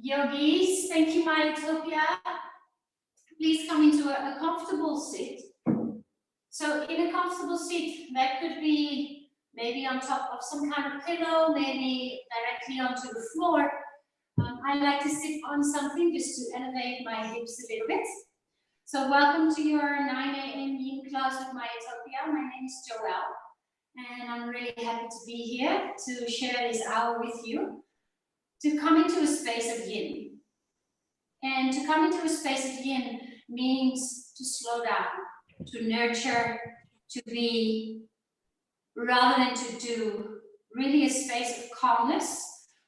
Yogis, thank you, myUTOPIA. Please come into a comfortable sit. So in a comfortable seat, that could be maybe on top of some kind of pillow, maybe directly onto the floor. I like to sit on something just to elevate my hips a little bit. So welcome to your 9 a.m. yin class with myUTOPIA. My name is Joëlle, and I'm really happy to be here to share this hour with you, to come into a space of yin. And to come into a space of yin means to slow down, to nurture, to be, rather than to do, really a space of calmness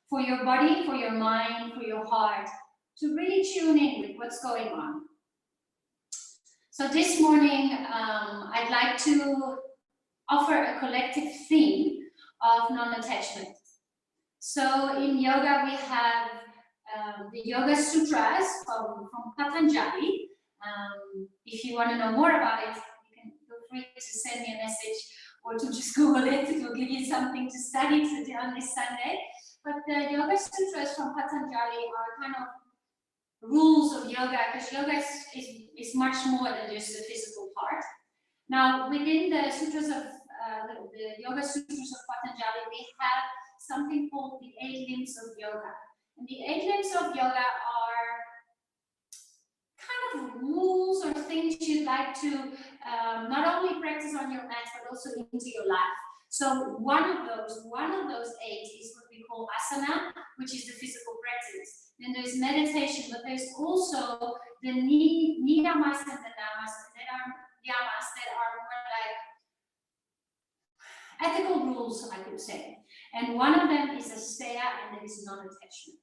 for your body, for your mind, for your heart, to really tune in with what's going on. So this morning, I'd like to offer a collective theme of non-attachment. So in yoga, we have the Yoga Sutras from Patanjali. If you want to know more about it, you can feel free to send me a message or to just Google it. It will give you something to study today on this Sunday. But the Yoga Sutras from Patanjali are kind of rules of yoga, because yoga is much more than just the physical part. Now, within the sutras of the Yoga Sutras of Patanjali, we have something called the 8 limbs of yoga. And the 8 limbs of yoga are kind of rules or things you'd like to not only practice on your mat, but also into your life. So one of those 8 is what we call asana, which is the physical practice. Then there's meditation, but there's also the niyamas and the namas that are more like ethical rules, I could say. And one of them is asteya, and that is non-attachment.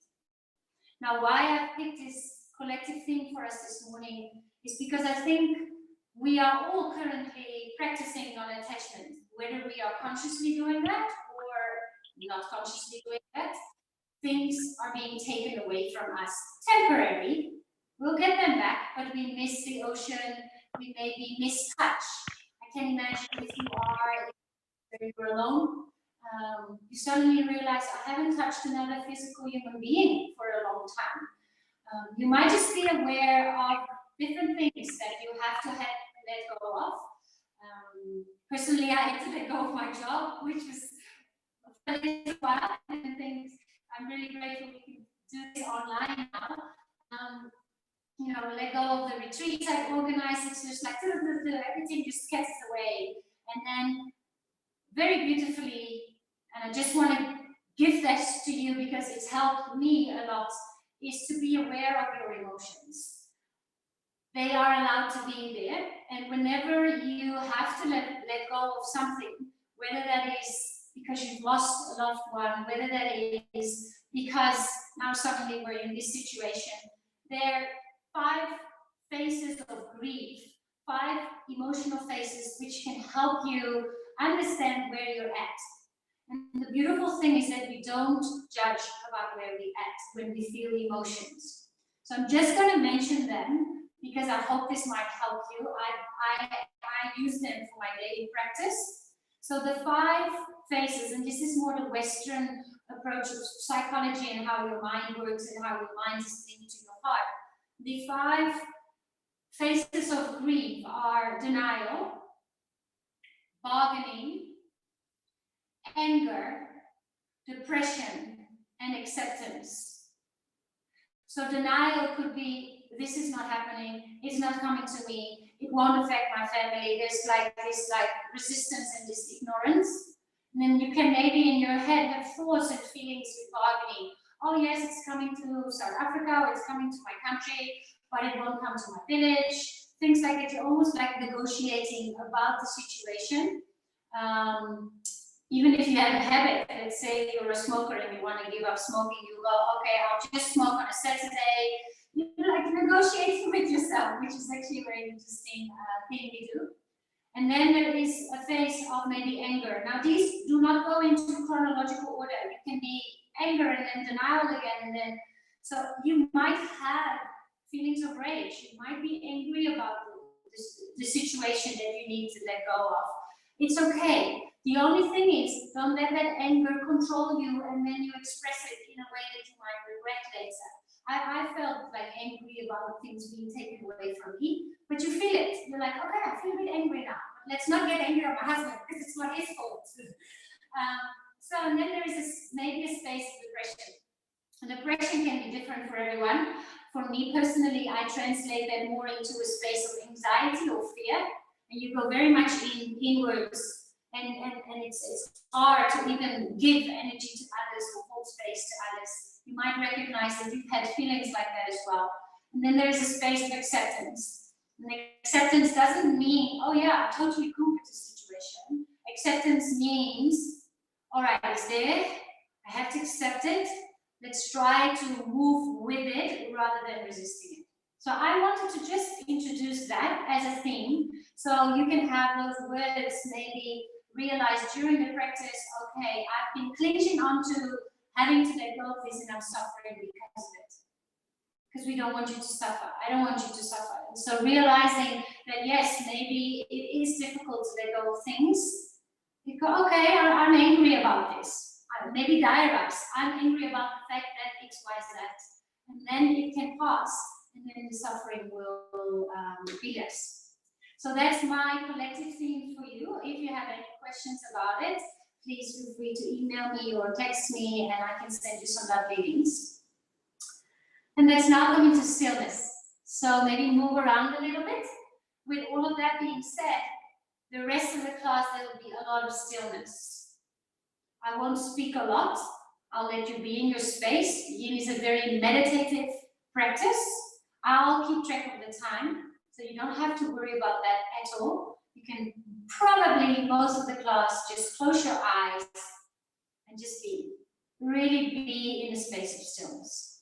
Now, why I picked this collective theme for us this morning is because I think we are all currently practicing non-attachment, whether we are consciously doing that or not consciously doing that. Things are being taken away from us temporarily. We'll get them back, but we miss the ocean, we maybe miss touch. I can imagine if you're alone, you suddenly realize, I haven't touched another physical human being for a long time. You might just be aware of different things that you have to let go of. Personally, I had to let go of my job, which was a little while, and things. I'm really grateful we can do this online now. You know, let go of the retreats I've organized. It's just like everything just gets away, and then very beautifully. And I just want to give that to you because it's helped me a lot, is to be aware of your emotions. They are allowed to be there, and whenever you have to let go of something, whether that is because you've lost a loved one, whether that is because now suddenly we're in this situation, there are 5 phases of grief, 5 emotional phases which can help you understand where you're at. And the beautiful thing is that we don't judge about where we're at when we feel emotions. So I'm just going to mention them because I hope this might help you. I use them for my daily practice. So the 5 phases, and this is more the Western approach of psychology and how your mind works and how your mind is linked to your heart. The 5 phases of grief are denial, bargaining, anger, depression, and acceptance. So denial could be, this is not happening, it's not coming to me, it won't affect my family. There's like this resistance and this ignorance. And then you can maybe in your head have thoughts and feelings with bargaining. Oh yes, it's coming to South Africa, or it's coming to my country, but it won't come to my village. Things like that. You're almost like negotiating about the situation. Even if you have a habit, let's say you're a smoker and you want to give up smoking, you go, okay, I'll just smoke on a Saturday. You're like negotiating with yourself, which is actually a very interesting thing we do. And then there is a phase of maybe anger. Now these do not go into chronological order. You can be anger and then denial again, and then so you might have feelings of rage. You might be angry about the situation that you need to let go of. It's okay. The only thing is, don't let that anger control you and then you express it in a way that you might regret later. I felt like angry about things being taken away from me, but you feel it. You're like, okay, I feel a bit angry now. Let's not get angry at my husband because it's not his fault. So and then there is maybe a space of depression. And depression can be different for everyone. For me personally, I translate that more into a space of anxiety or fear, and you go very much inwards. And it's hard to even give energy to others or hold space to others. You might recognize that you've had feelings like that as well. And then there's a space of acceptance. And acceptance doesn't mean, oh yeah, I'm totally cool with the situation. Acceptance means, all right, it's there, I have to accept it. Let's try to move with it rather than resisting it. So I wanted to just introduce that as a theme. So you can have those words maybe realize during the practice, okay, I've been clinging onto having to let go of this and I'm suffering because of it. Because we don't want you to suffer. I don't want you to suffer. And so realizing that yes, maybe it is difficult to let go of things. You go, okay, I'm angry about this. Maybe diarise. I'm angry about the fact that X, Y, Z. And then it can pass and then the suffering will be less. So that's my collective theme for you. If you have any questions about it, please feel free to email me or text me and I can send you some lovely links. And let's now come into stillness. So maybe move around a little bit. With all of that being said, the rest of the class there will be a lot of stillness. I won't speak a lot. I'll let you be in your space. Yin is a very meditative practice. I'll keep track of the time. So you don't have to worry about that at all. You can probably, most of the class, just close your eyes and just be. Really be in a space of stillness.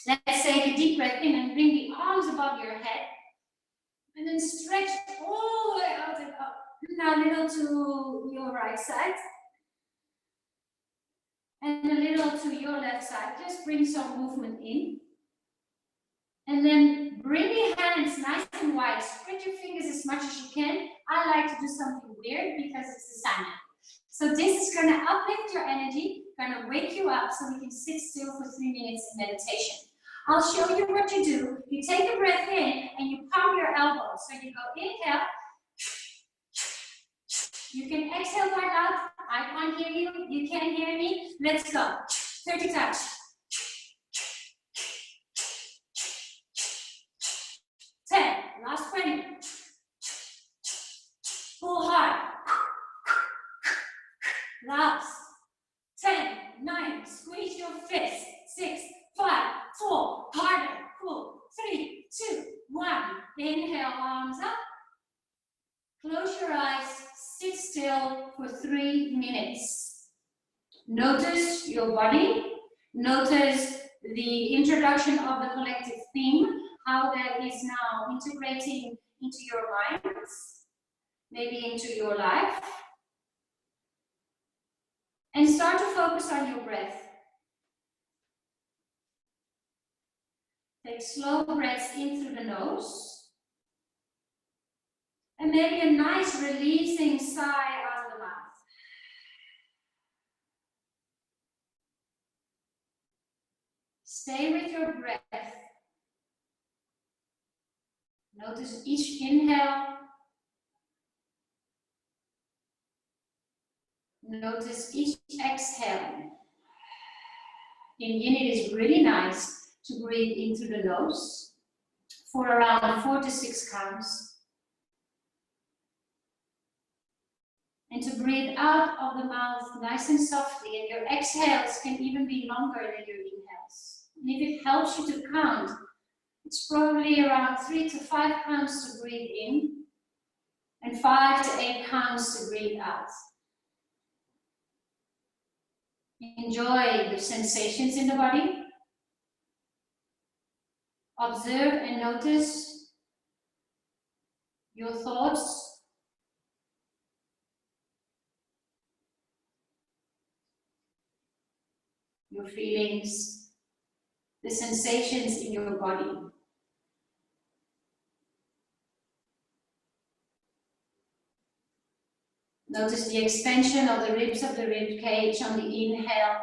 Let's take a deep breath in and bring the arms above your head. And then stretch all the way out and up. Now a little to your right side. And a little to your left side. Just bring some movement in. And then bring your hands nice and wide. Spread your fingers as much as you can. I like to do something weird because it's the sana. So this is going to uplift your energy, going to wake you up so we can sit still for 3 minutes in meditation. I'll show you what you do. You take a breath in and you pump your elbows. So you go inhale. You can exhale quite loud. I can't hear you. You can't hear me. Let's go. 30 times. Last 20. Pull hard. Last. 10, 9. Squeeze your fist. 6, 5, 4. Harder. Pull. 3, 2, 1. Inhale, arms up. Close your eyes. Sit still for 3 minutes. Notice your body. Notice the introduction of the collective theme. How that is now integrating into your minds, maybe into your life. And start to focus on your breath. Take slow breaths in through the nose. And maybe a nice releasing sigh out of the mouth. Stay with your breath. Notice each inhale. Notice each exhale. In Yin, it is really nice to breathe in through the nose for around 4 to 6 counts. And to breathe out of the mouth nice and softly. And your exhales can even be longer than your inhales. And if it helps you to count, it's probably around 3 to 5 counts to breathe in and 5 to 8 counts to breathe out. Enjoy the sensations in the body. Observe and notice your thoughts. Your feelings, the sensations in your body. Notice the expansion of the ribs of the rib cage on the inhale.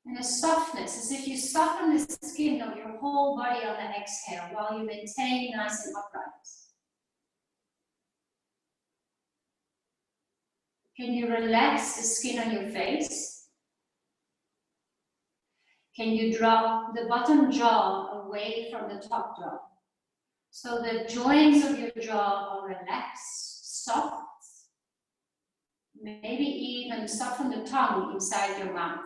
And a softness, as if you soften the skin of your whole body on the exhale while you maintain nice and upright. Can you relax the skin on your face? Can you drop the bottom jaw away from the top jaw? So the joints of your jaw are relaxed, soft. Maybe even soften the tongue inside your mouth.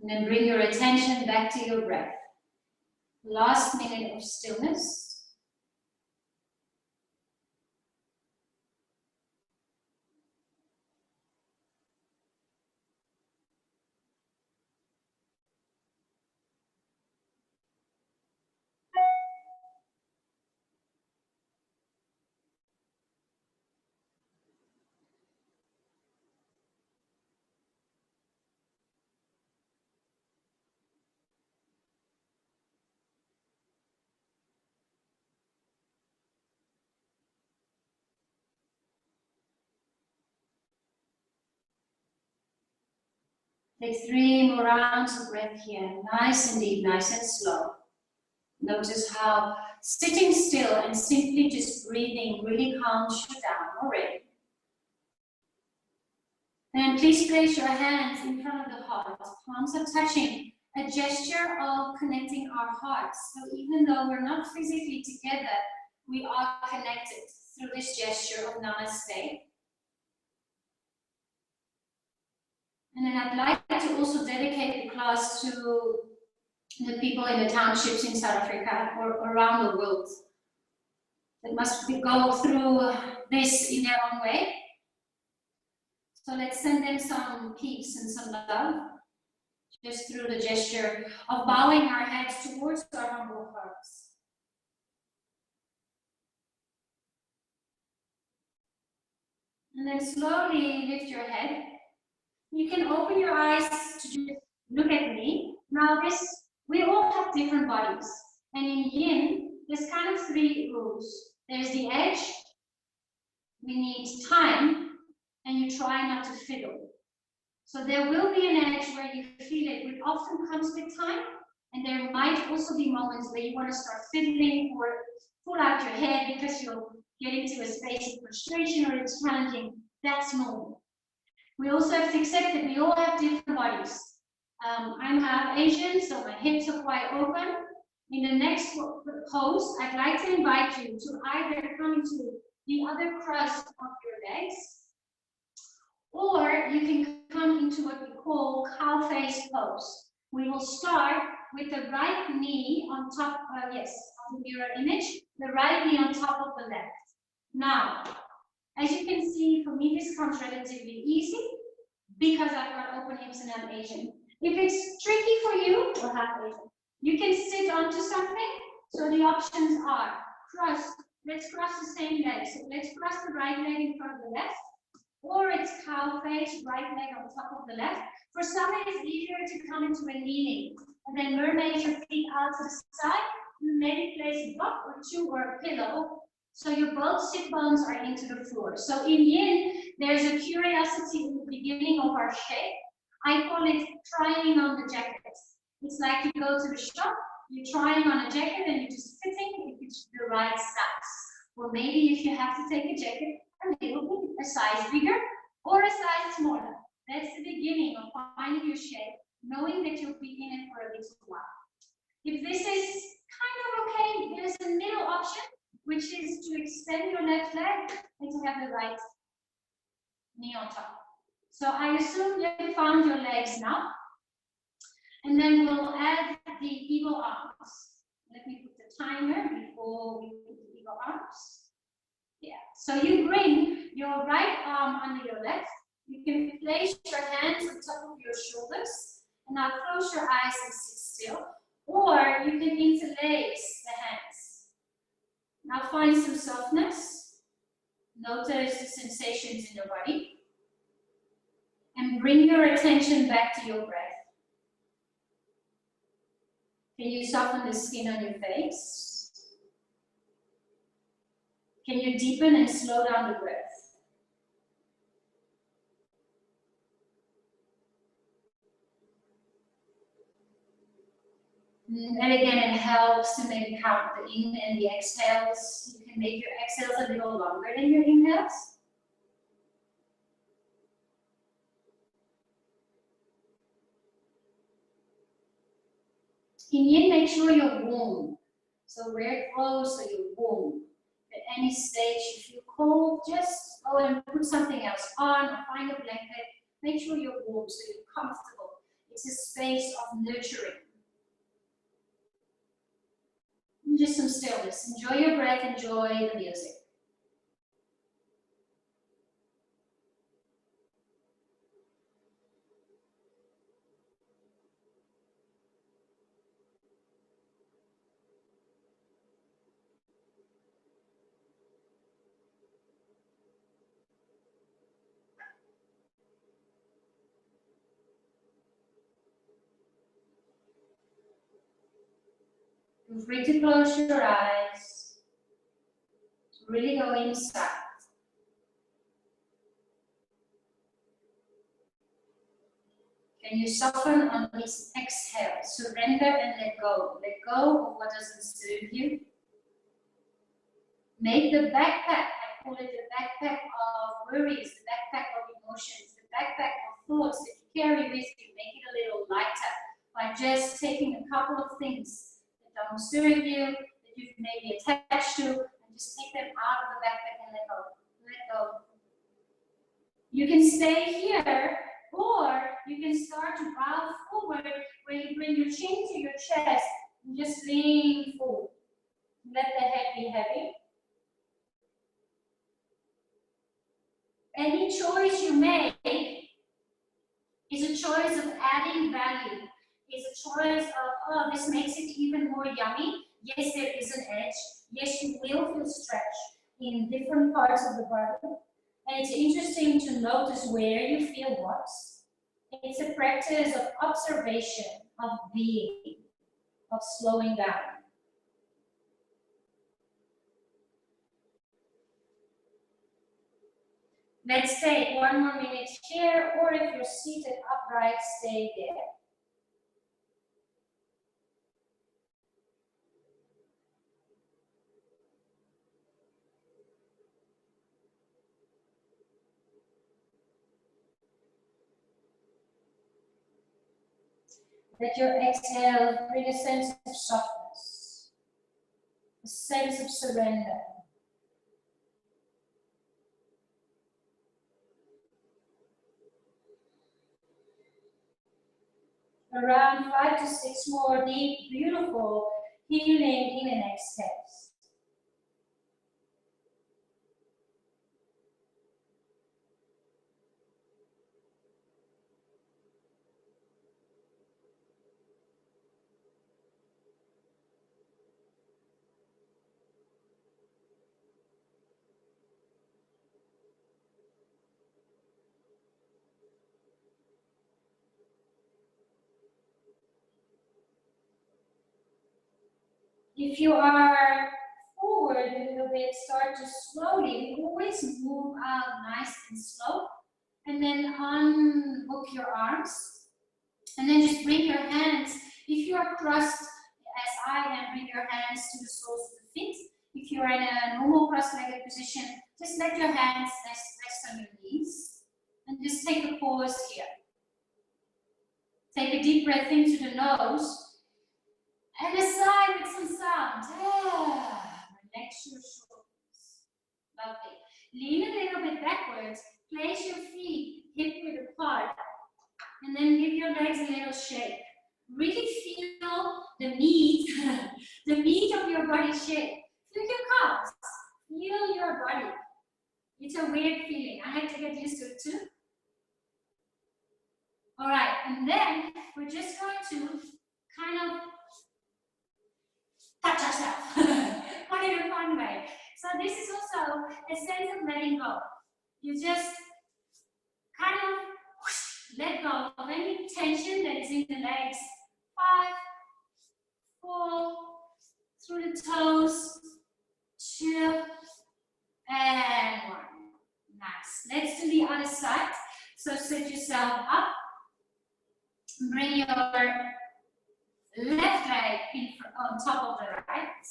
And then bring your attention back to your breath. Last minute of stillness. Take 3 more rounds of breath here, nice and deep, nice and slow. Notice how sitting still and simply just breathing really calms you down already. And please place your hands in front of the heart, palms are touching, a gesture of connecting our hearts. So even though we're not physically together, we are connected through this gesture of Namaste. And then I'd like to also dedicate the class to the people in the townships in South Africa or around the world that must go through this in their own way. So let's send them some peace and some love, just through the gesture of bowing our heads towards our humble hearts. And then slowly lift your head. You can open your eyes to just look at me. Now we all have different bodies. And in Yin, there's kind of 3 rules. There's the edge, we need time, and you try not to fiddle. So there will be an edge where you feel it, which often comes with time. And there might also be moments where you want to start fiddling or pull out your hair because you'll get into a space of frustration or it's challenging. That's normal. We also have to accept that we all have different bodies. I'm half Asian, so my hips are quite open. In the next pose, I'd like to invite you to either come into the other crust of your legs, or you can come into what we call cow face pose. We will start with the right knee on top, on the mirror image, the right knee on top of the left. Now, as you can see, for me, this comes relatively easy because I've got open hips and I'm Asian. If it's tricky for you, or half Asian, you can sit onto something. So the options are cross. Let's cross the same leg. So let's cross the right leg in front of the left, or it's cow face, right leg on top of the left. For some, it is easier to come into a kneeling and then mermaid your feet out to the side. And maybe place a block or 2 or a pillow, so your both sit bones are into the floor. So in Yin, there's a curiosity in the beginning of our shape. I call it trying on the jacket. It's like you go to the shop, you're trying on a jacket and you're just fitting if it's the right size. Or maybe if you have to take a jacket a little bit, a size bigger or a size smaller. That's the beginning of finding your shape, knowing that you'll be in it for a little while. If this is kind of okay, there's a middle option, which is to extend your left leg and to have the right knee on top. So I assume you found your legs now. And then we'll add the eagle arms. Let me put the timer before we put the eagle arms. Yeah, so you bring your right arm under your left. You can place your hands on top of your shoulders. And now close your eyes and sit still. Or you can interlace the hands. Now find some softness. Notice the sensations in your body. And bring your attention back to your breath. Can you soften the skin on your face? Can you deepen and slow down the breath? And again, it helps to maybe count the in and the exhales. You can make your exhales a little longer than your inhales. In yin, make sure you're warm. So wear clothes so you're warm. At any stage, if you feel cold, just go and put something else on or find a blanket. Make sure you're warm so you're comfortable. It's a space of nurturing. And just some stillness. Enjoy your breath, enjoy the music. Feel free to close your eyes. Really go inside. Can you soften on this exhale? Surrender and let go. Let go of what doesn't serve you. Make the backpack, I call it the backpack of worries, the backpack of emotions, the backpack of thoughts that you carry with you. Make it a little lighter by just taking a couple of things that don't serve you, that you've maybe attached to, and just take them out of the backpack and let go. Let go. You can stay here, or you can start to bow forward where you bring your chin to your chest and just lean forward. Let the head be heavy. Any choice you make is a choice of adding value. Is a choice of, oh, this makes it even more yummy. Yes, there is an edge. Yes, you will feel stretch in different parts of the body. And it's interesting to notice where you feel what. It's a practice of observation, of being, of slowing down. Let's take 1 more minute here, or if you're seated upright, stay there. Let your exhale bring a sense of softness, a sense of surrender. Around 5 to 6 more deep, beautiful, healing in and exhales. If you are forward a little bit, start to slowly, always move out nice and slow, and then unhook your arms, and then just bring your hands, if you are crossed as I am, bring your hands to the soles of the feet. If you are in a normal cross-legged position, just let your hands rest on your knees, and just take a pause here. Take a deep breath into the nose, and a sigh with some sound. Relax your shoulders. Lovely. Lean a little bit backwards. Place your feet hip-width apart. And then give your legs a little shake. Really feel the meat, the meat of your body shake. Feel your calves. Feel your body. It's a weird feeling. I had to get used to it too. All right, and then we're just going to kind of touch ourselves, but in a fun way. So this is also a sense of letting go. You just kind of let go of any tension that is in the legs. 5, 4, through the toes, 2, and 1. Nice. Let's do the other side. So sit yourself up. Bring your left leg on top of the right.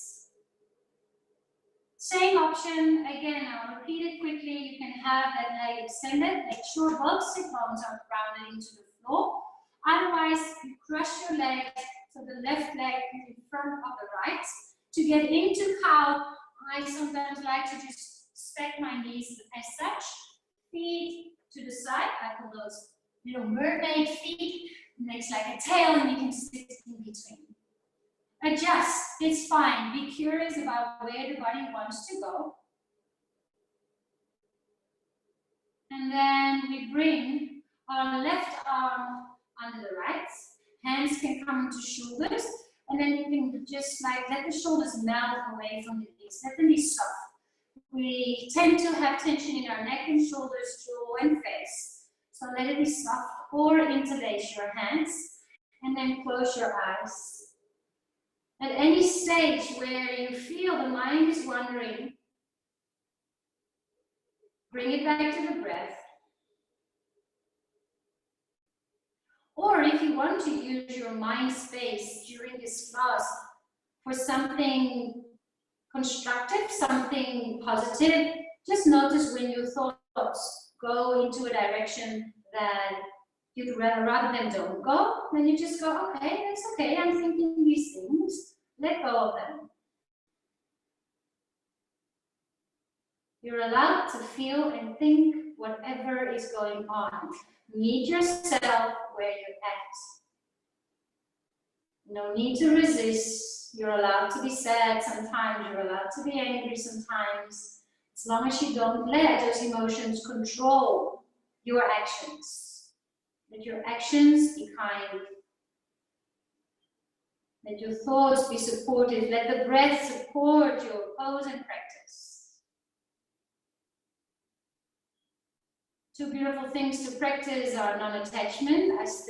Same option, again, I'll repeat it quickly. You can have that leg extended, make sure both sit bones are grounded into the floor. Otherwise, you crush your legs, so the left leg in front of the right. To get into cow, I sometimes like to just stack my knees as such. Feet to the side, I call those little mermaid feet. It makes like a tail and you can sit in between. Adjust, it's fine. Be curious about where the body wants to go. And then we bring our left arm under the right. Hands can come to shoulders. And then you can just like let the shoulders melt away from the knees. Let them be soft. We tend to have tension in our neck and shoulders, jaw and face. So let it be soft, or interlace your hands. And then close your eyes. At any stage where you feel the mind is wandering, bring it back to the breath. Or if you want to use your mind space during this class for something constructive, something positive, just notice when your thoughts go into a direction that you'd rather than don't go, then you just go, okay, that's okay, I'm thinking these things, let go of them. You're allowed to feel and think whatever is going on. Meet yourself where you're at. No need to resist. You're allowed to be sad sometimes, you're allowed to be angry sometimes, as long as you don't let those emotions control your actions. Let your actions be kind. Let your thoughts be supportive. Let the breath support your pose and practice. Two beautiful things to practice are non-attachment, as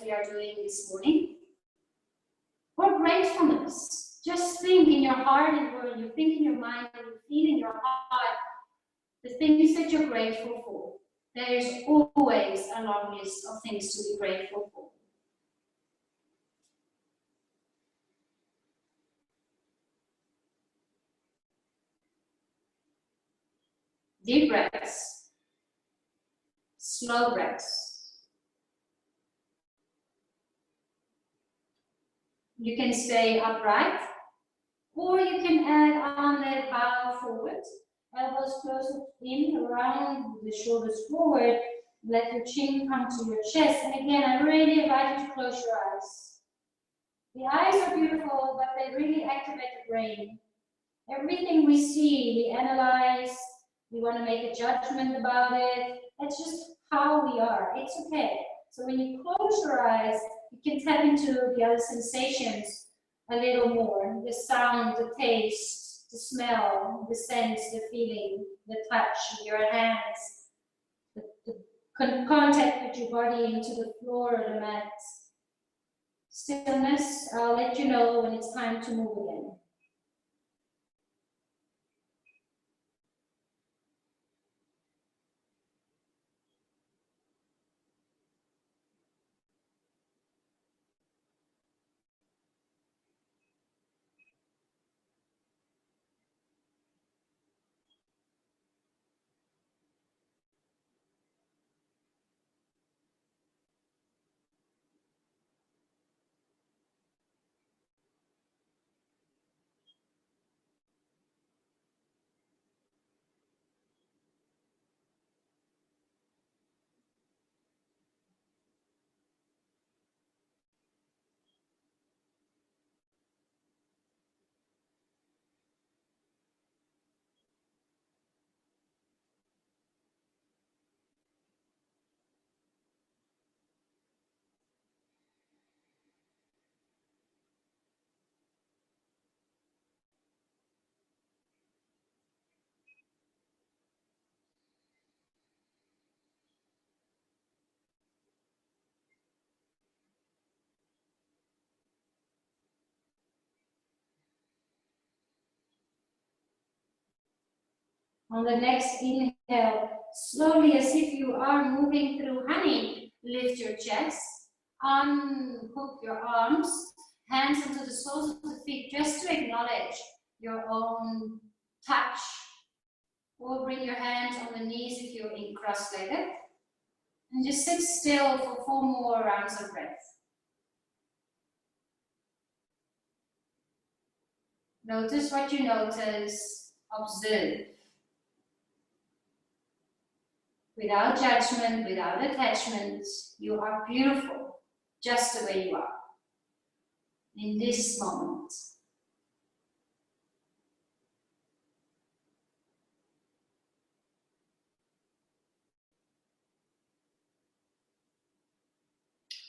we are doing this morning, or gratefulness. Just think in your heart, and when you think in your mind, and you feel in your heart the things that you're grateful for. There is always a long list of things to be grateful for. Deep breaths, slow breaths. You can stay upright, or you can add on that bow forward. Elbows closer in, around the shoulders forward. Let your chin come to your chest. And again, I really invite you to close your eyes. The eyes are beautiful, but they really activate the brain. Everything we see, we analyze, we want to make a judgment about it. That's just how we are. It's okay. So when you close your eyes, you can tap into the other sensations a little more. The sound, the taste, the smell, the sense, the feeling, the touch of your hands, the contact with your body into the floor or the mat. Stillness, I'll let you know when it's time to move again. On the next inhale, slowly as if you are moving through honey, lift your chest, unhook your arms, hands onto the soles of the feet, just to acknowledge your own touch. Or bring your hands on the knees if you're in cross-legged. And just sit still for 4 more rounds of breath. Notice what you notice. Observe. Without judgment, without attachment, you are beautiful, just the way you are. In this moment.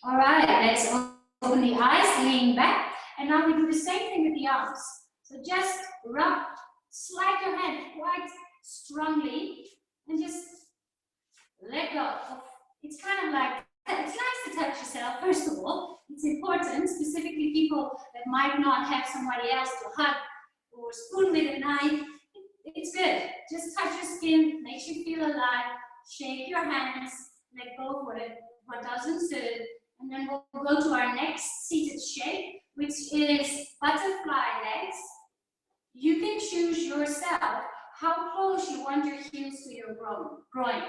All right, let's open the eyes, lean back. And now we do the same thing with the arms. So just rub, slide your hand quite strongly and just let go. It's kind of like, it's nice to touch yourself, first of all. It's important, specifically people that might not have somebody else to hug or spoon with a knife. It's good. Just touch your skin, makes you feel alive. Shake your hands, let go of what doesn't serve. And then we'll go to our next seated shape, which is butterfly legs. You can choose yourself how close you want your heels to your groin.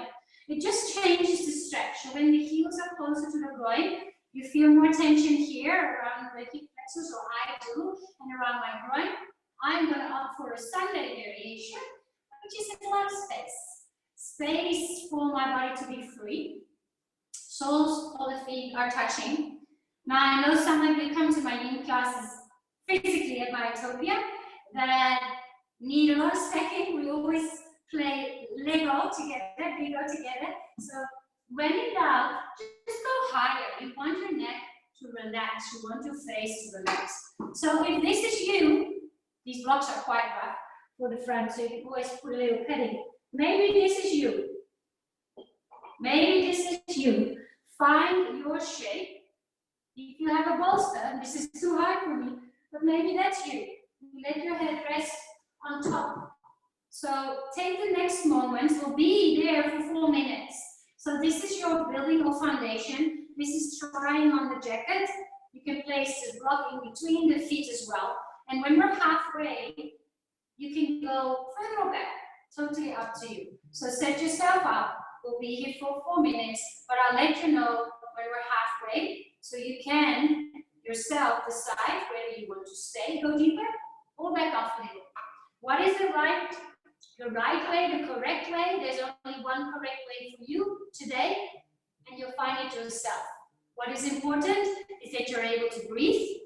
It just changes the stretch. So when the heels are closer to the groin, you feel more tension here around the hip flexors, or I do, and around my groin. I'm going to opt for a Sunday variation, which is a lot of space. Space for my body to be free. Soles of the feet are touching. Now I know some of you come to my new classes physically at myUTOPIA that need a lot of stacking. We always play Lego together. So when in doubt, just go higher. You want your neck to relax. You want your face to relax. So if this is you, these blocks are quite rough for the front, so you can always put a little padding. Maybe this is you. Maybe this is you. Find your shape. If you have a bolster, this is too high for me, but maybe that's you. You let your head rest on top. So take the next moment. We'll be there for 4 minutes. So this is your building or foundation. This is trying on the jacket. You can place the block in between the feet as well. And when we're halfway, you can go further or back. Totally up to you. So set yourself up. We'll be here for 4 minutes, but I'll let you know when we're halfway, so you can yourself decide whether you want to stay, go deeper, or back off a little. What is the right way, the correct way? There's only one correct way for you today, and you'll find it yourself. What is important is that you're able to breathe,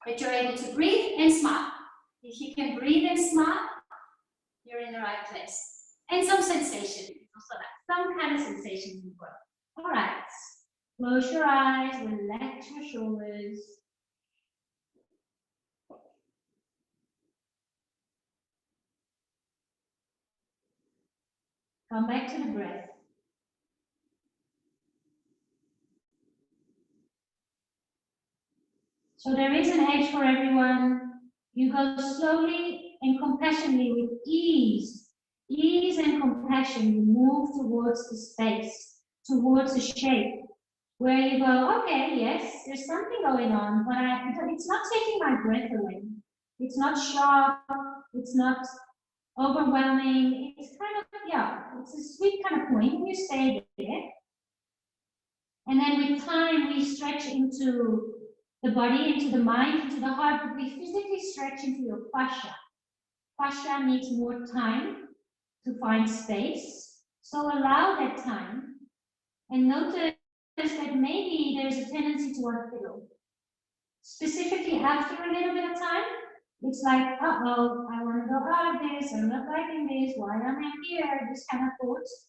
and smile. If you can breathe and smile, you're in the right place. And some sensation, also that, some kind of sensation in the body. All right, close your eyes, relax your shoulders. Come back to the breath. So there is an edge for everyone. You go slowly and compassionately with ease. Ease and compassion, you move towards the space, towards the shape, where you go, okay, yes, there's something going on, but it's not taking my breath away. It's not sharp, it's not overwhelming. It's kind of, yeah, it's a sweet kind of point, and you stay there. And then with time, we stretch into the body, into the mind, into the heart, but we physically stretch into your fascia. Fascia needs more time to find space, so allow that time, and notice that maybe there's a tendency to unfiddle. Specifically after a little bit of time, it's like, uh-oh, I want to go out of this, I'm not liking this, why am I here, this kind of thoughts.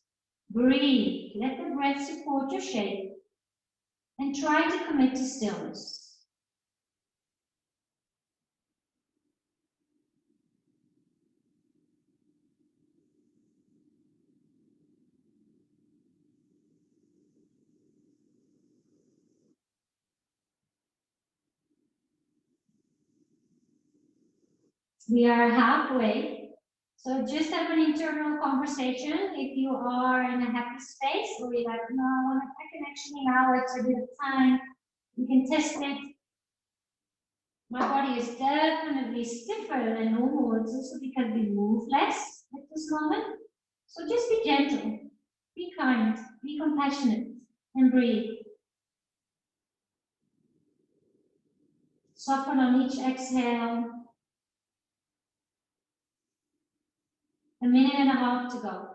Breathe, let the breath support your shape, and try to commit to stillness. We are halfway, so just have an internal conversation. If you are in a happy space, or you're like, no, I can actually now, it's a bit of time, you can test it. My body is definitely stiffer than normal. It's also because we move less at this moment. So just be gentle, be kind, be compassionate, and breathe. Soften on each exhale. A minute and a half to go.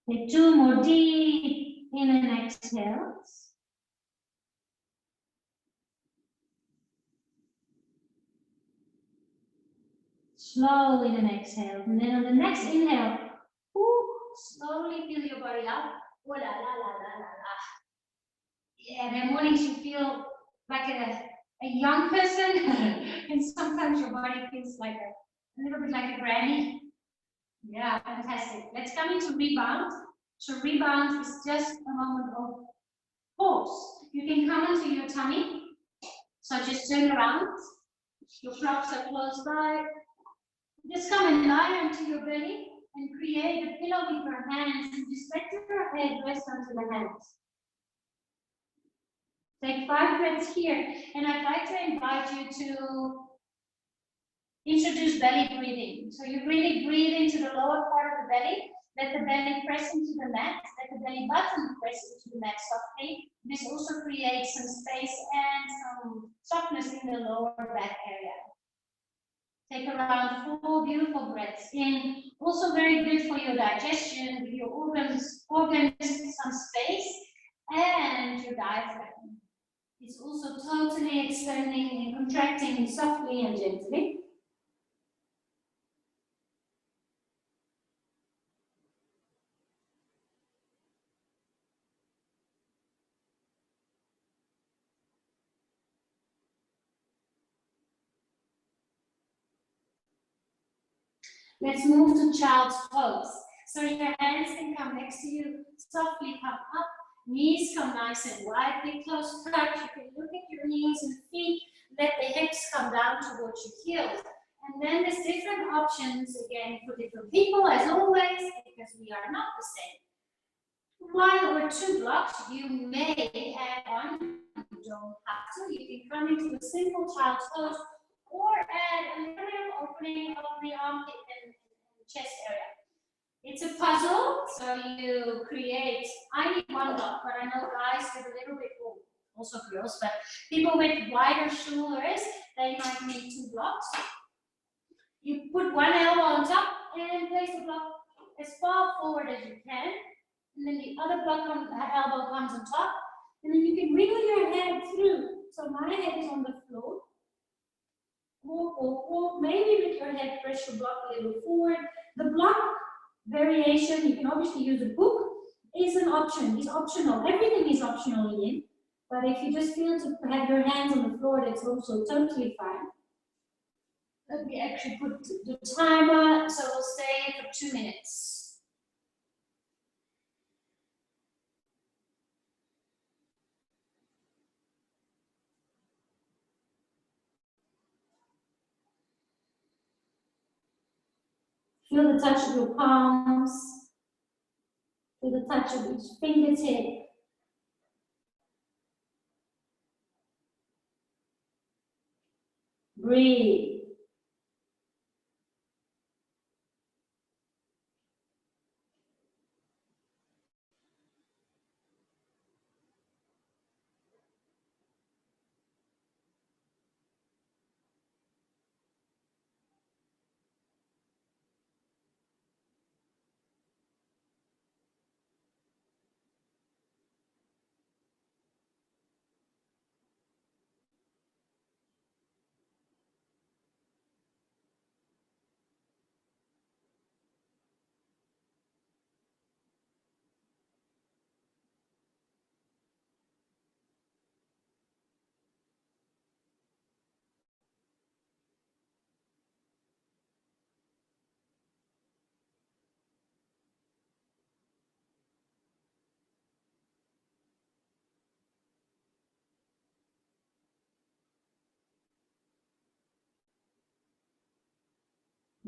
Take 2 more deep in and exhales. Slow in and exhale. And then on the next inhale, slowly fill your body up. Oh, la, la, la, la, la, la. Yeah, then mornings you feel like a young person, and sometimes your body feels like a little bit like a granny. Yeah, fantastic. Let's come into rebound. So rebound is just a moment of pause. You can come into your tummy. So just turn around. Your props are close by. Just come and lie onto your belly and create a pillow with your hands. And just let your head rest onto the hands. Take 5 breaths here. And I'd like to invite you to introduce belly breathing. So you really breathe into the lower part of the belly. Let the belly press into the mat. Let the belly button press into the mat softly. This also creates some space and some softness in the lower back area. Take around 4 beautiful breaths in. Also very good for your digestion, give your organs some space, and your diaphragm. It's also totally expanding and contracting softly and gently. Let's move to child's pose. So your hands can come next to you, softly come up, knees come nice and wide, big close touch. You can look at your knees and feet, let the hips come down towards your heels. And then there's different options, again, for different people, as always, because we are not the same. 1 or 2 blocks you may add on, you don't have to. You can come into a simple child's pose, or add a little opening of the armpit and chest area. It's a puzzle, so you create, I need 1 block, but I know guys with a little bit, also girls, but people with wider shoulders, they might need 2 blocks. You put 1 elbow on top and place the block as far forward as you can. And then the other block on elbow comes on top. And then you can wiggle your head through. So my head is on the floor. Or maybe with your head press your block a little forward. The block variation, you can obviously use a book, is an option, is optional. Everything is optional in. But if you just feel to have your hands on the floor, that's also totally fine. Let me actually put the timer, so we'll stay for 2 minutes. Feel the touch of your palms. Feel the touch of each fingertip. Breathe.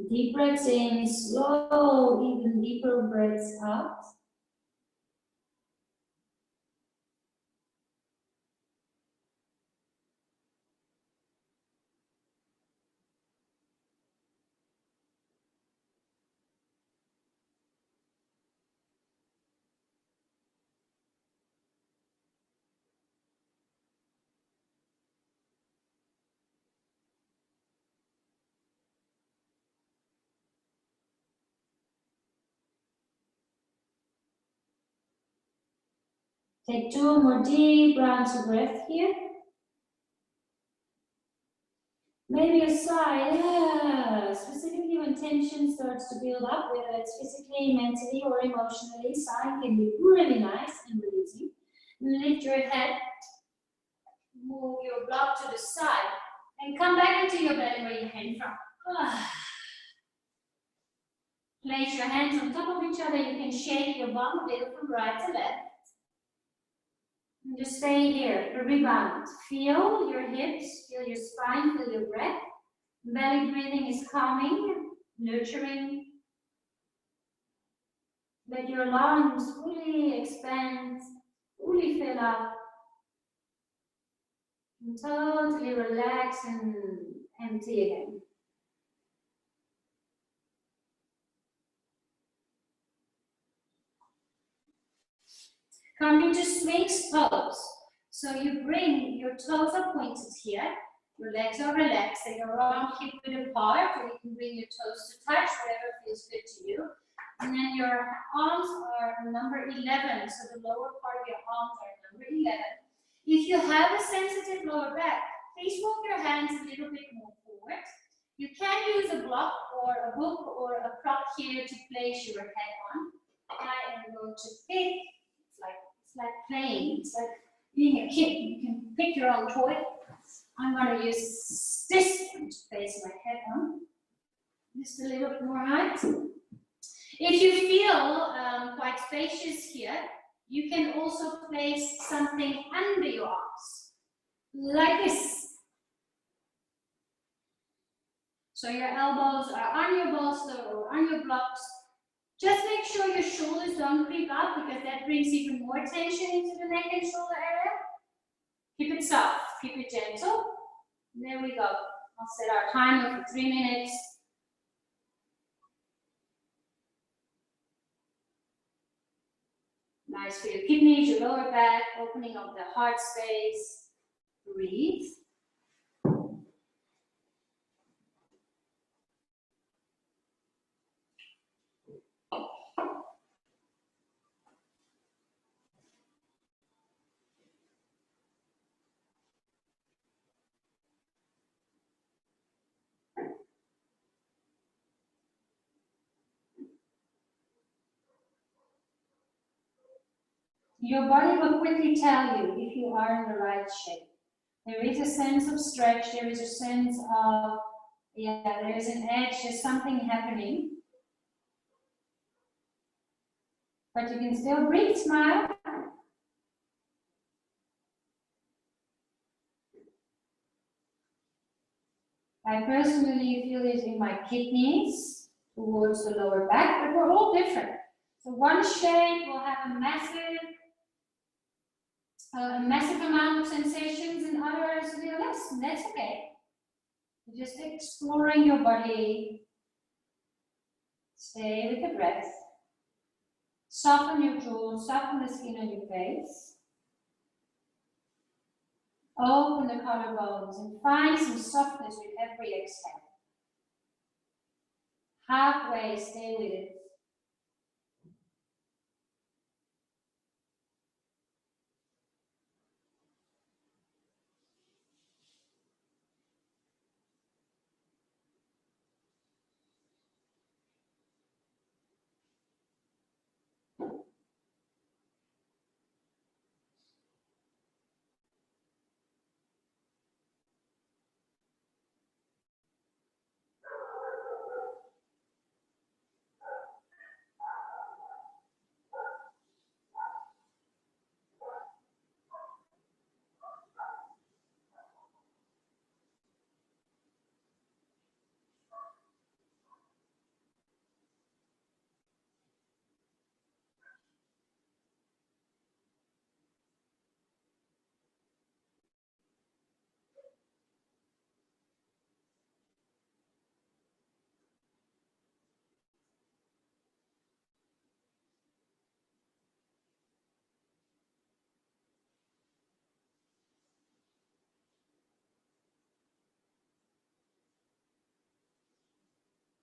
Deep breaths in, slow, even deeper breaths out. Take 2 more deep rounds of breath here. Maybe a sigh, yeah. Specifically when tension starts to build up, whether it's physically, mentally, or emotionally, sighing can be really nice and releasing. Lift your head, move your block to the side, and come back into your belly where you came from. Place your hands on top of each other. You can shake your bum a little from right to left. And just stay here for rebound. Feel your hips, feel your spine, feel your breath. Belly breathing is calming, nurturing. Let your lungs fully expand, fully fill up. And totally relax and empty again. Come into Sphinx pose. So you bring your toes are pointed here, your legs are relaxed, and your arms hip width apart, or you can bring your toes to touch, whatever feels good to you. And then your arms are number 11, so the lower part of your arms are number 11. If you have a sensitive lower back, please walk your hands a little bit more forward. You can use a block or a book or a prop here to place your head on. I am going to pick. It's like playing. It's like being a kid. You can pick your own toy. I'm going to use this one to place my head on. Just a little bit more height. If you feel quite spacious here, you can also place something under your arms, like this. So your elbows are on your bolster or on your blocks. Just make sure your shoulders don't creep up because that brings even more tension into the neck and shoulder area. Keep it soft, keep it gentle. There we go. I'll set our timer for 3 minutes. Nice for your kidneys, your lower back, opening up the heart space. Breathe. Your body will quickly tell you if you are in the right shape. There is a sense of stretch, there is a sense of, yeah, there is an edge, there's something happening. But you can still breathe, smile. I personally feel this in my kidneys. towards the lower back, but we're all different. So one shape will have a massive amount of sensations, and others a little less, and that's okay. You're just exploring your body. Stay with the breath. Soften your jaw, soften the skin on your face. Open the collarbones and find some softness with every exhale. Halfway, stay with it.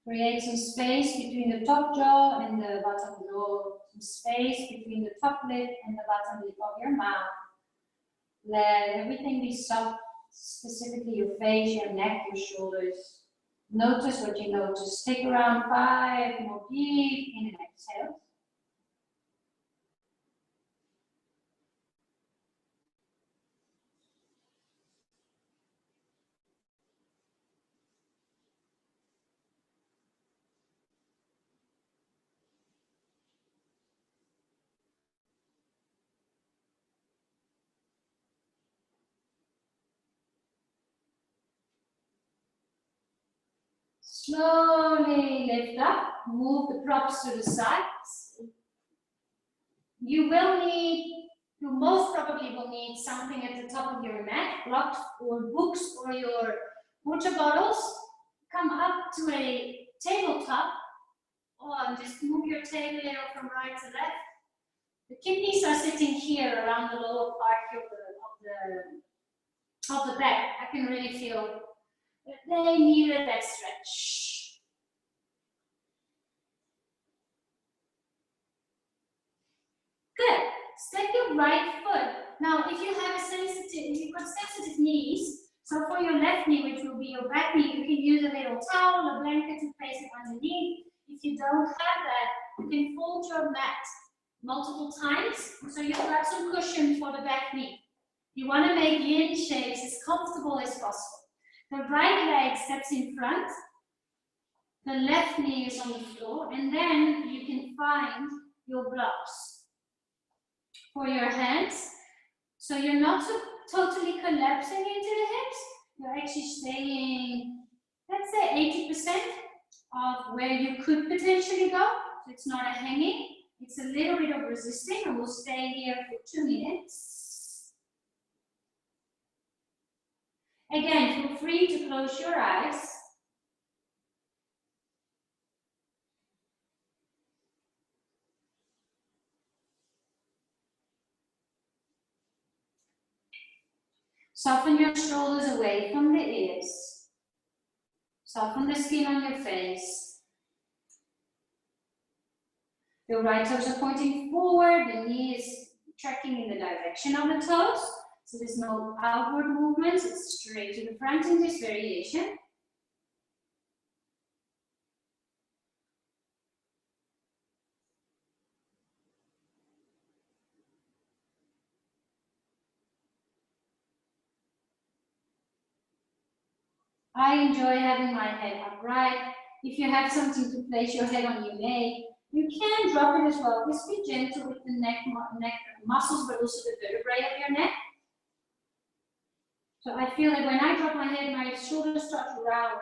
Create some space between the top jaw and the bottom jaw, some space between the top lip and the bottom lip of your mouth. Let everything be soft, specifically your face, your neck, your shoulders. Notice what you notice. Stick around 5 more deep in and exhale. Slowly lift up, move the props to the sides. You most probably will need something at the top of your mat, blocks or books or your water bottles. Come up to a tabletop, and just move your table from right to left. The kidneys are sitting here around the lower part of the back. I can really feel that they needed that stretch. Good. Step your right foot. Now, if you've got sensitive knees, so for your left knee, which will be your back knee, you can use a little towel, a blanket to place it underneath. If you don't have that, you can fold your mat multiple times, so you've got some cushion for the back knee. You want to make yin shapes as comfortable as possible. The right leg steps in front, the left knee is on the floor, and then you can find your blocks for your hands. So you're not totally collapsing into the hips, you're actually staying, let's say 80% of where you could potentially go. So it's not a hanging, it's a little bit of resisting, and we'll stay here for 2 minutes. Again, feel free to close your eyes. Soften your shoulders away from the ears. Soften the skin on your face. Your right toes are pointing forward, the knee is tracking in the direction of the toes. So there's no outward movements, it's straight to the front in this variation. I enjoy having my head upright. If you have something to place your head on, you may. You can drop it as well. Just be gentle with the neck muscles, but also the vertebrae of your neck. So I feel that when I drop my head, my shoulders start to round.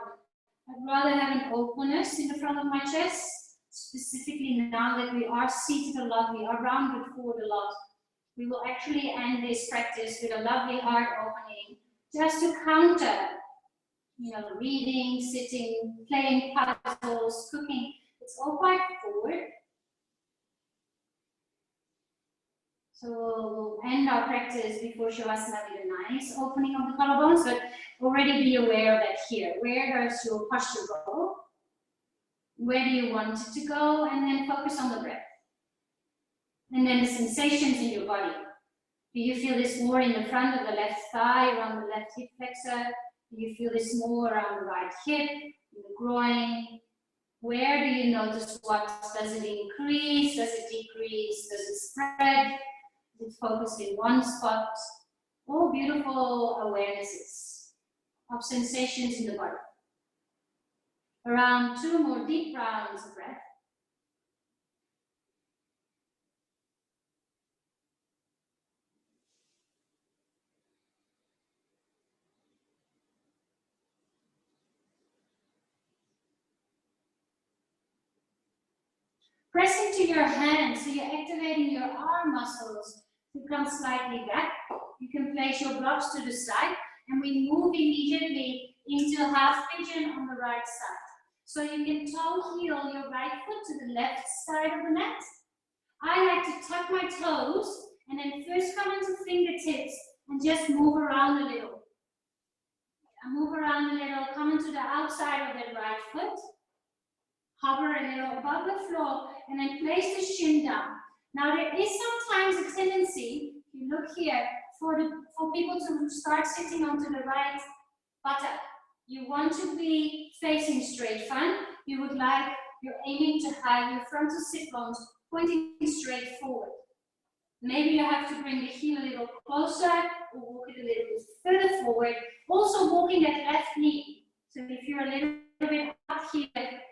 I'd rather have an openness in the front of my chest, specifically now that we are seated a lot, we are rounded forward a lot. We will actually end this practice with a lovely heart opening, just to counter, you know, reading, sitting, playing puzzles, cooking. It's all quite forward. So we'll end our practice before Shavasana with a nice opening of the collarbones, but already be aware of that here. Where does your posture go? Where do you want it to go? And then focus on the breath. And then the sensations in your body. Do you feel this more in the front of the left thigh, around the left hip flexor? Do you feel this more around the right hip, in the groin? Where do you notice what? Does it increase? Does it decrease? Does it spread? Does it focus in one spot? All beautiful awarenesses of sensations in the body. Around 2 more deep rounds of breath. Press into your hands, so you're activating your arm muscles to come slightly back. You can place your blocks to the side, and we move immediately into half pigeon on the right side. So you can toe heel your right foot to the left side of the mat. I like to tuck my toes, and then first come into fingertips, and just move around a little. Move around a little, come into the outside of that right foot. Hover a little above the floor, and then place the shin down. Now there is sometimes a tendency, if you look here, for people to start sitting onto the right buttock. You want to be facing straight front. You would like, you're aiming to have your frontal sit bones pointing straight forward. Maybe you have to bring the heel a little closer, or walk it a little bit further forward. Also walking that left knee. So if you're a little bit up here,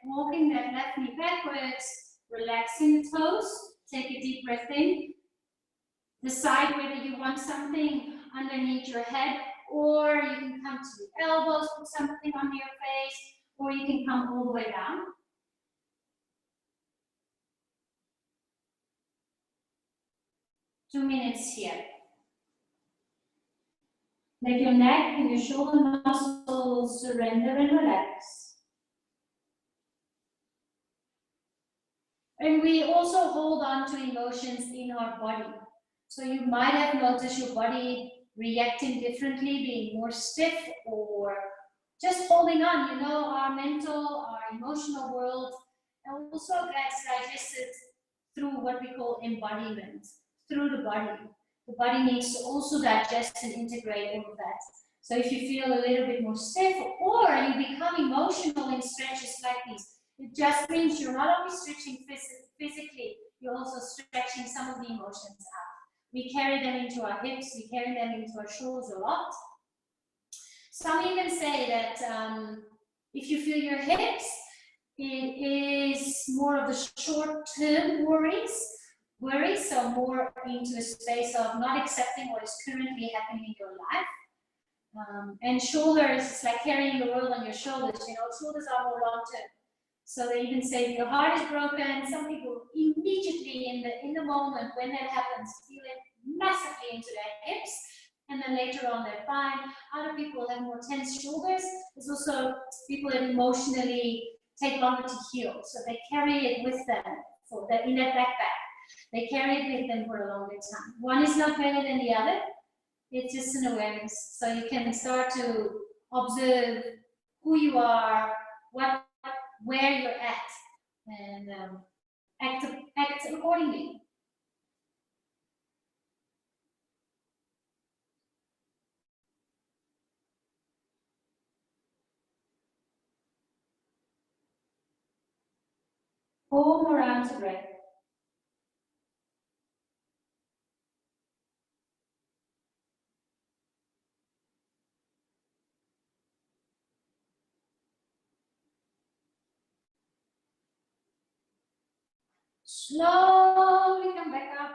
walking that left knee backwards, relaxing the toes, take a deep breath in. Decide whether you want something underneath your head, or you can come to the elbows, put something on your face, or you can come all the way down. Two minutes here. Let your neck and your shoulder muscles surrender and relax. And we also hold on to emotions in our body. So you might have noticed your body reacting differently, being more stiff, or just holding on. You know, our mental, our emotional world also gets digested through what we call embodiment, through the body. The body needs to also digest and integrate all of that. So if you feel a little bit more stiff, or you become emotional in stretches like these, it just means you're not only stretching physically, you're also stretching some of the emotions out. We carry them into our hips, we carry them into our shoulders a lot. Some even say that if you feel your hips, it is more of the short-term worries, so more into a space of not accepting what is currently happening in your life. And shoulders, it's like carrying the world on your shoulders. You know, shoulders are more long-term. So they even say if your heart is broken, some people immediately in the moment when that happens, feel it massively into their hips, and then later on they're fine. Other people have more tense shoulders. There's also people that emotionally take longer to heal, so they carry it with them in that backpack. They carry it with them for a longer time. One is not better than the other. It's just an awareness. So you can start to observe who you are, where you're at, and act accordingly. Four more rounds of breath. Slowly come back up.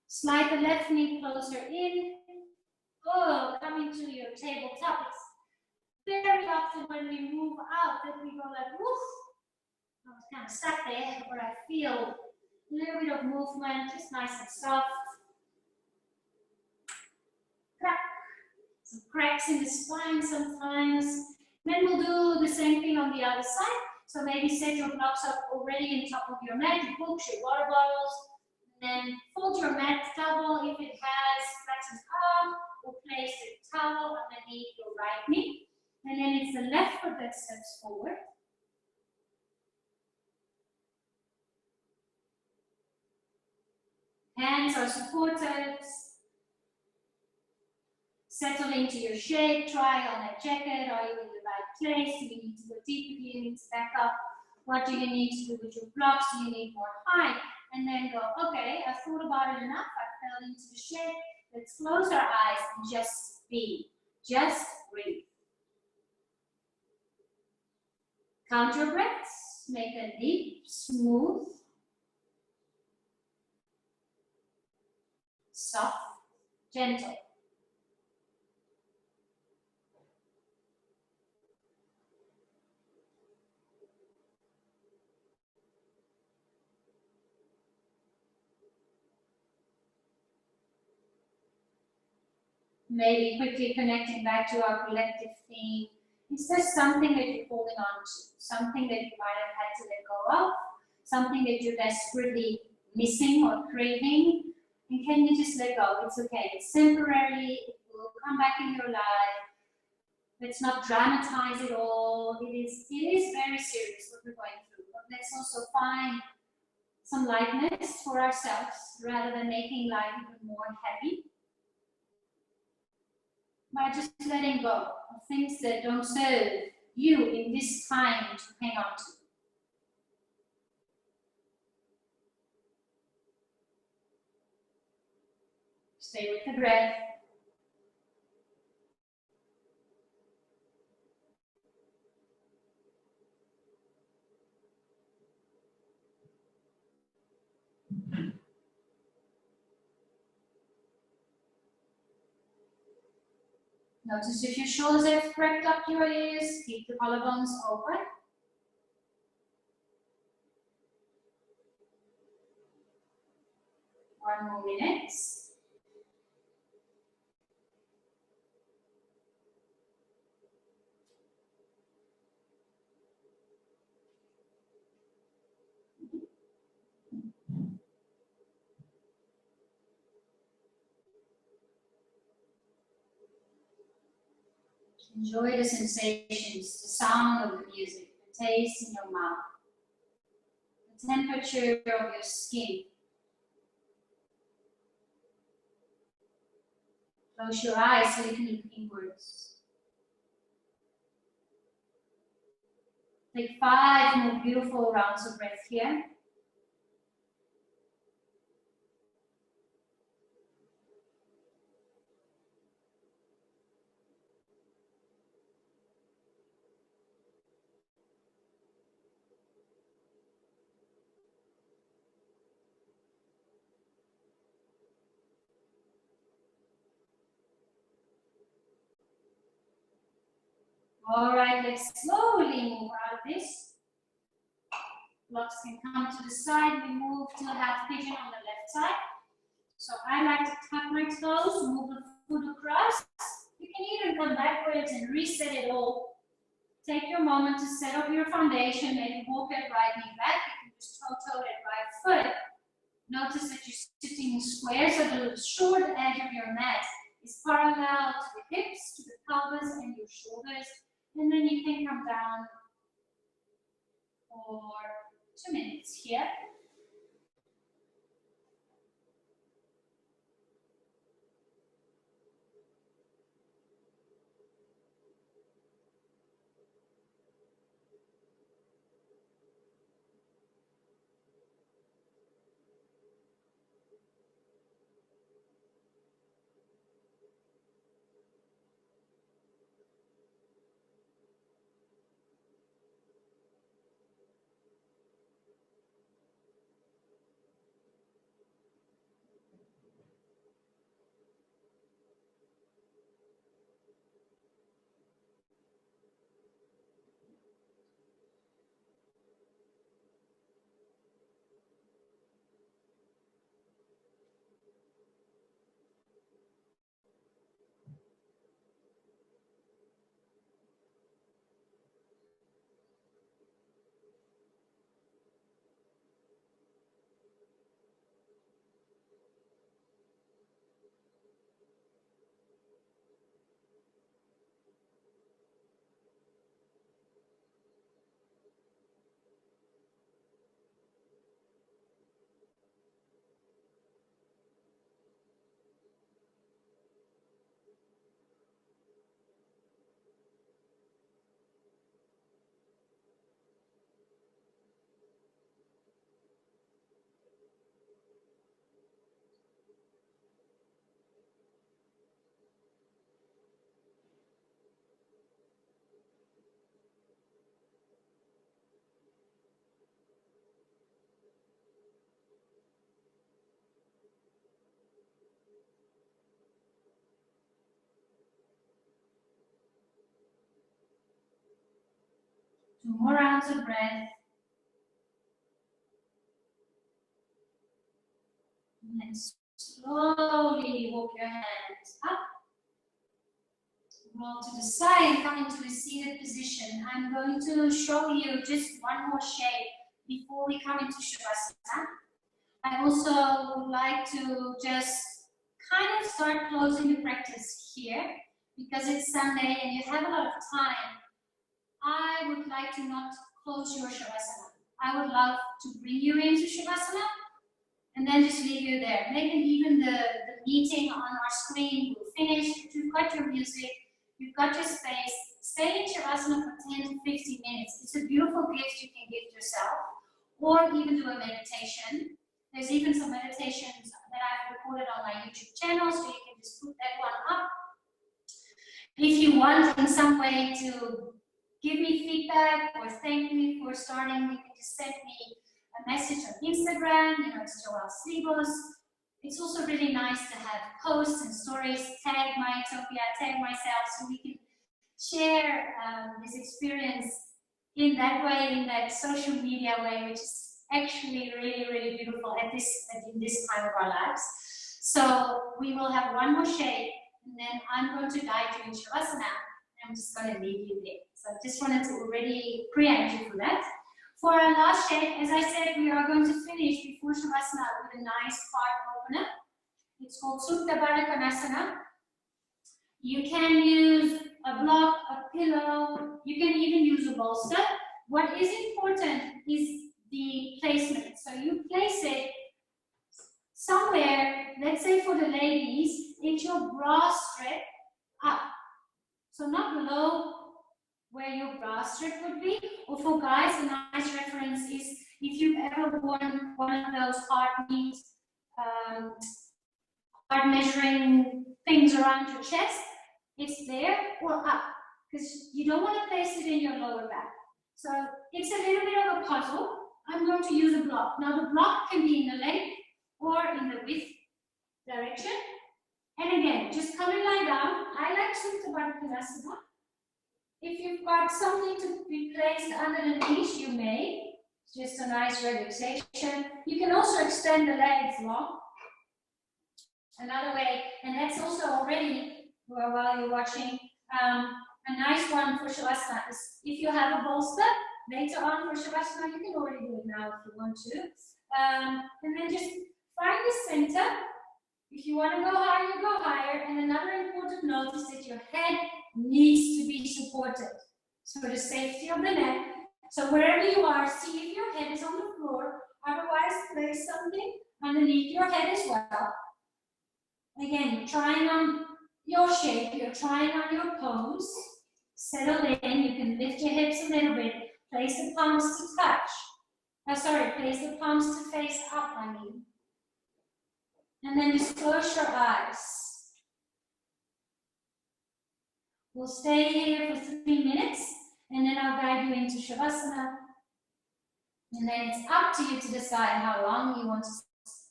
Slide the left knee closer in. Oh, come into your tabletop. very often when we move out, that we go like, woof, I was kind of stuck there, or I feel a little bit of movement, just nice and soft. Crack. Some cracks in the spine sometimes. Then we'll do the same thing on the other side. So maybe set your blocks up already on top of your mat, your books, your water bottles. And then fold your mat double if it has flattened out, or place the towel underneath your right knee. And then it's the left foot that steps forward. Hands are supported. Settle into your shape, try on a jacket. Are you in the right place? Do you need to go deeper? Do you need to back up? What do you need to do with your blocks? Do you need more height? And then go, okay, I've thought about it enough. I fell into the shape. Let's close our eyes and just be. Just breathe. Count your breaths. Make them deep, smooth, soft, gentle. Maybe quickly connecting back to our collective theme. Is there something that you're holding on to? Something that you might have had to let go of? Something that you're desperately missing or craving? And can you just let go? It's okay. It's temporary. It will come back in your life. Let's not dramatize it all. It is very serious what we're going through. But let's also find some lightness for ourselves rather than making life even more heavy. By just letting go of things that don't serve you in this time to hang on to. Stay with the breath. Notice if your shoulders have cracked up your ears, keep the collarbones open. One more minute. Enjoy the sensations, the sound of the music, the taste in your mouth, the temperature of your skin. Close your eyes so you can look inwards. Take 5 more beautiful rounds of breath here. All right, let's slowly move out of this. Blocks can come to the side. We move to a half pigeon on the left side. So I like to tuck my toes, move the foot across. You can even come backwards and reset it all. Take your moment to set up your foundation. Maybe walk that right knee back. You can just toe that right foot. Notice that you're sitting square, so the short edge of your mat is parallel to the hips, to the pelvis, and your shoulders. And then you can come down for 2 minutes here. 2 more rounds of breath. And then slowly walk your hands up. Roll to the side and come into a seated position. I'm going to show you just one more shape before we come into Shavasana. I also would like to just kind of start closing the practice here because it's Sunday and you have a lot of time. I would like to not close your Shavasana. I would love to bring you into Shavasana and then just leave you there. Maybe even the meeting on our screen will finish. You've got your music, you've got your space. Stay in Shavasana for 10 to 15 minutes. It's a beautiful gift you can give yourself, or even do a meditation. There's even some meditations that I've recorded on my YouTube channel, so you can just put that one up. If you want in some way to give me feedback or thank me for starting, you can just send me a message on Instagram, it's Joëlle Slibos. It's also really nice to have posts and stories, tag myUTOPIA, tag myself, so we can share this experience in that way, in that social media way, which is actually really, really beautiful in this time of our lives. So we will have one more shape, and then I'm going to guide you in Shavasana, and I'm just going to leave you there. So I just wanted to already preempt you for that. For our last shape, as I said, we are going to finish before Shavasana with a nice heart opener. It's called Supta Baddha Konasana. You can use a block, a pillow, you can even use a bolster. What is important is the placement. So you place it somewhere, let's say for the ladies, it's your bra strap up. So not below where your bra strap would be. Or for guys, a nice reference is if you've ever worn one of those hard measuring things around your chest, it's there or up, because you don't want to place it in your lower back. So it's a little bit of a puzzle. I'm going to use a block. Now the block can be in the leg or in the width direction. And again, just come and lie down. I like Supta Baddha Konasana. If you've got something to be placed under the knees, you may. It's just a nice relaxation. You can also extend the legs long. Another way, and that's also already, while you're watching, a nice one for Shavasana is if you have a bolster later on for Shavasana, you can already do it now if you want to. And then just find the center. If you want to go higher, you go higher. And another important note is that your head needs to be supported. So the safety of the neck. So wherever you are, see if your head is on the floor. Otherwise, place something underneath your head as well. Again, you're trying on your shape, you're trying on your pose. Settle in, you can lift your hips a little bit. Place the palms to touch. Place the palms to face up, And then just close your eyes. We'll stay here for 3 minutes, and then I'll guide you into Shavasana. And then it's up to you to decide how long you want to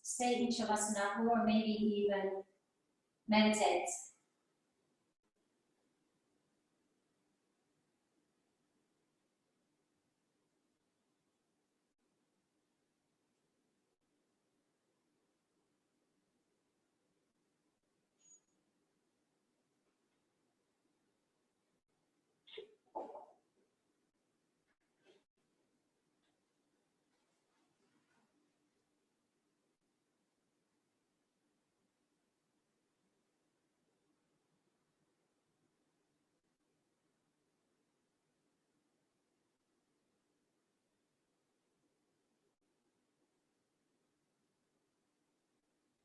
stay in Shavasana, or maybe even meditate.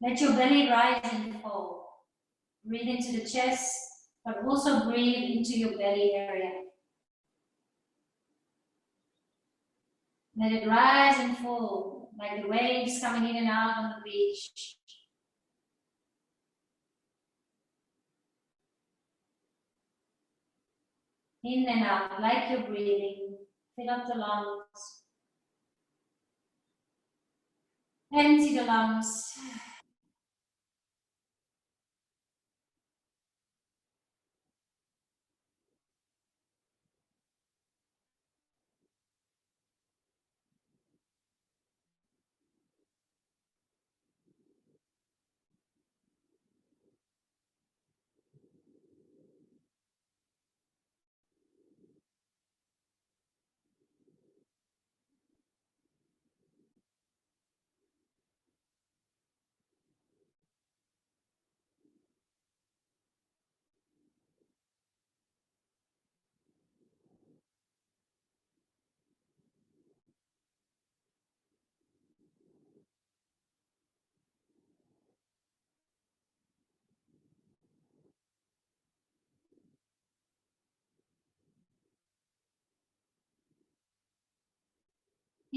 Let your belly rise and fall. Breathe into the chest, but also breathe into your belly area. Let it rise and fall, like the waves coming in and out on the beach. In and out, like you're breathing. Fill up the lungs. Empty the lungs.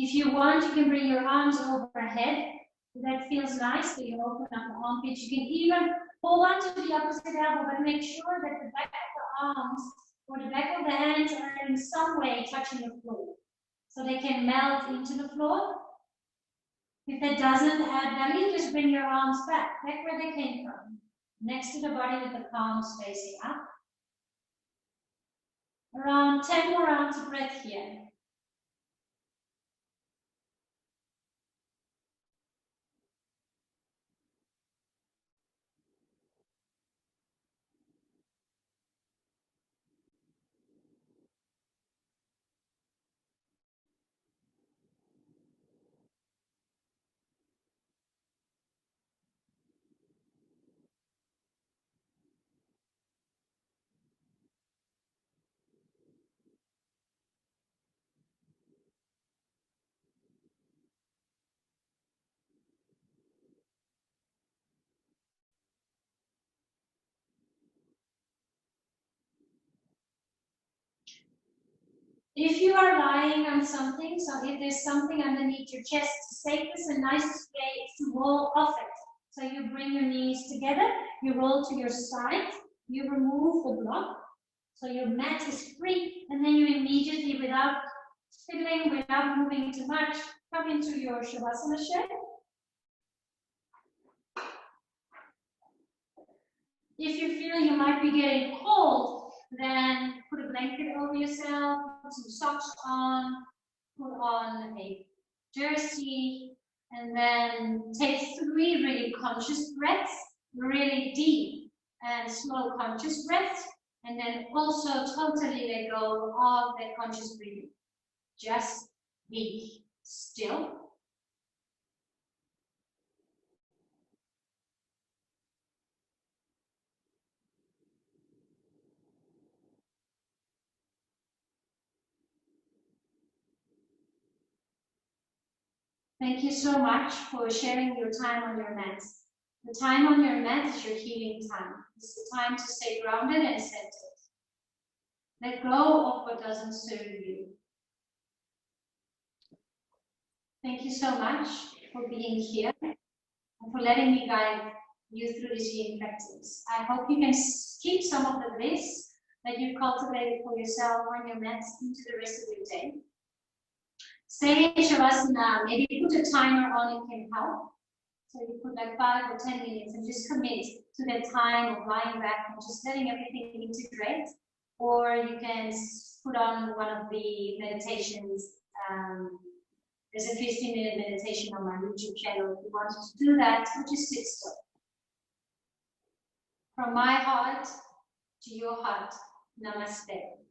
If you want, you can bring your arms overhead. That feels nice, so you open up the armpits. You can even hold on to the opposite elbow, but make sure that the back of the arms or the back of the hands are in some way touching the floor, so they can melt into the floor. If that doesn't add value, just bring your arms back where they came from, next to the body with the palms facing up. Around 10 more rounds of breath here. If you are lying on something, so if there's something underneath your chest, the safest and nicest way is to roll off it. So you bring your knees together, you roll to your side, you remove the block, so your mat is free, and then you immediately, without fiddling, without moving too much, come into your Shavasana shape. If you feel you might be getting cold, then put a blanket over yourself, put some socks on, put on a jersey, and then take 3 really conscious breaths, really deep and slow conscious breaths, and then also totally let go of that conscious breathing. Just be still. Thank you so much for sharing your time on your mat. The time on your mat is your healing time. It's the time to stay grounded and centered. Let go of what doesn't serve you. Thank you so much for being here and for letting me guide you through this healing practice. I hope you can keep some of the bliss that you've cultivated for yourself on your mat into the rest of your day. Stay in Shavasana, maybe put a timer on, it can help. So you put like 5 or 10 minutes and just commit to that time of lying back and just letting everything integrate. Or you can put on one of the meditations. There's a 15-minute meditation on my YouTube channel if you wanted to do that, or just sit still. From my heart to your heart, Namaste.